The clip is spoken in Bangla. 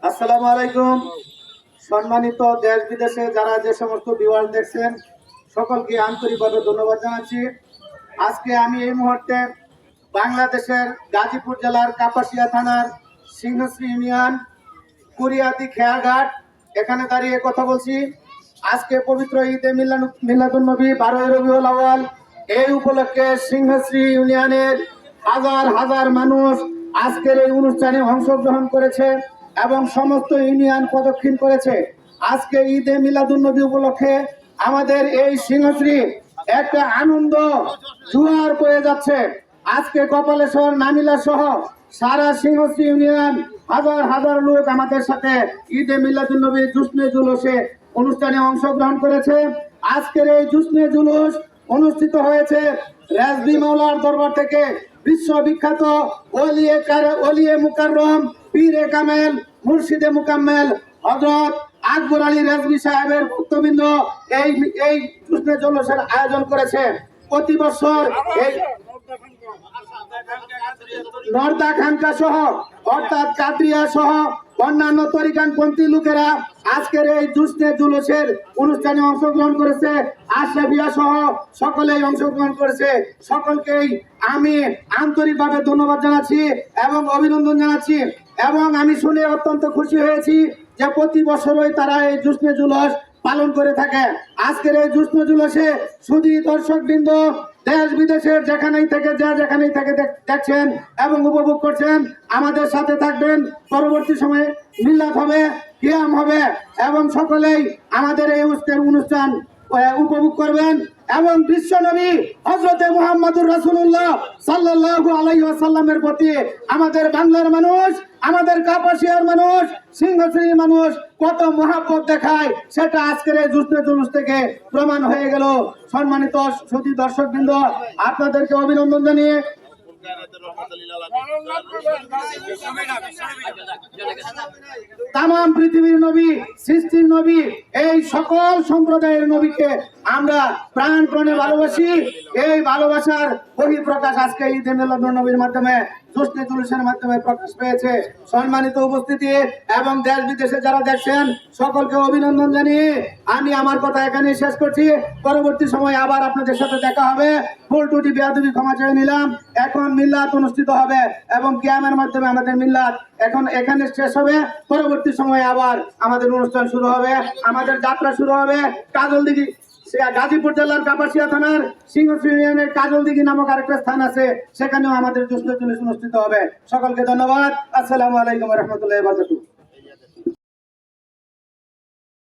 আসসালামু আলাইকুম। সম্মানিত দেশ বিদেশে যারা যে সমস্ত ভিউয়ার দেখছেন সকলকে আন্তরিকভাবে ধন্যবাদ জানাচ্ছি। আজকে আমি এই মুহূর্তে বাংলাদেশের গাজীপুর জেলার কাপাসিয়া থানার সিংহশ্রী ইউনিয়ন কুরিয়াদি খেয়াঘাট এখানে দাঁড়িয়ে কথা বলছি। আজকে পবিত্র ঈদে মিলাদুন্নবী 12ই রবিউল আউয়াল, এই উপলক্ষে সিংহশ্রী ইউনিয়নের হাজার হাজার মানুষ আজকের এই অনুষ্ঠানে অংশগ্রহণ করেছে এবং সমস্ত ইউনিয়ন প্রদক্ষিণ করেছে। আজকে ঈদে মিলাদুন্নবী উপলক্ষে আমাদের এই সিংহশ্রী একটা আনন্দ জোয়ার বয়ে যাচ্ছে। আজকে কপালেশ্বর নামিলা সহ সারা সিংহশ্রী ইউনিয়ন হাজার হাজার লোক আমাদের সাথে ঈদে মিলাদুন্নবী জুসনে জুলুসে অনুষ্ঠানে অংশগ্রহণ করেছে। আজকের এই জুসনে জুলুস অনুষ্ঠিত হয়েছে রাজবি মাওলার দরবার থেকে বিশ্ববিখ্যাত ওলিয়ে মুকাররম পীরে কামেল মুর্শিদে মুকাম্মেল হযরত আকবর আলী রাজবি সাহেবের ভক্তবৃন্দ এই জুসনে জুলুসের আয়োজন করেছে। প্রতি বছর এই নর্দা খানকা সহ অর্থাৎ কাদরিয়া সহ অন্যান্য তরিকানপন্থী লোকেরা আজকের এই জুসনে জুলুসের অনুষ্ঠানে অংশগ্রহণ করেছে। আশরাফিয়া সহ সকলেই অংশগ্রহণ করেছে। সকলকেই আমি আন্তরিকভাবে ধন্যবাদ জানাচ্ছি এবং অভিনন্দন জানাচ্ছি এবং আমি শুনে অত্যন্ত খুশি হয়েছি যে প্রতি বছরই তারা এই জুসনে জুলুস পালন করে থাকে। আজকের এই জুসনে জুলুসে শুধু দর্শকবৃন্দ দেশ বিদেশের যেখানেই থেকে দেখছেন এবং উপভোগ করছেন, আমাদের সাথে থাকবেন। পরবর্তী সময়ে মিলাদ হবে, কিয়াম হবে এবং সকলেই আমাদের এই অনুষ্ঠান উপভোগ করবেন এবং বিশ্বনবী হযরতে মুহাম্মদুর রাসূলুল্লাহ সাল্লাল্লাহু আলাইহি ওয়াসাল্লামের প্রতি আমাদের বাংলার মানুষ, আমাদের কাপাসিয়ার মানুষ, সিংহশ্রীর মানুষ কত মহব্বত দেখায় সেটা আজকের এই জুসনে জুলুস থেকে প্রমাণ হয়ে গেল। সম্মানিত সুধী দর্শকবৃন্দ, আপনাদেরকে অভিনন্দন জানিয়ে তাম পৃথিবীর নবী, সৃষ্টির নবী, এই সকল সম্প্রদায়ের নবীকে আমরা প্রাণপণে ভালোবাসি। এই ভালোবাসার বহিঃপ্রকাশ আজকে ঈদে মিলাদুন্নবীর মাধ্যমে জুসনে জুলুসের মাধ্যমে প্রকাশ পেয়েছে। সম্মানিত উপস্থিতি এবং দেশ বিদেশে যারা দেখছেন সকলকে অভিনন্দন জানিয়ে আমি আমার কথা এখানে শেষ করছি। পরবর্তী সময় আবার আপনাদের সাথে দেখা হবে। ভুল ত্রুটি বেয়াদবি ক্ষমা চেয়ে নিলাম। এখন মিলাদ অনুষ্ঠিত হবে এবং কিয়ামের মাধ্যমে আমাদের মিলাদ এখন এখানে শেষ হবে। পরবর্তী সময়ে আবার আমাদের অনুষ্ঠান শুরু হবে, আমাদের যাত্রা শুরু হবে কাজলদিঘি, গাজীপুর জেলার কাপাসিয়া থানার সিংহশ্রী ইউনিয়নের কাজলদিঘি নামক আরেকটা স্থান আছে, সেখানেও আমাদের জুসনে জুলুস অনুষ্ঠিত হবে। সকলকে ধন্যবাদ। আসসালামু আলাইকুম ওয়া রাহমাতুল্লাহি ওয়া বারাকাতুহু।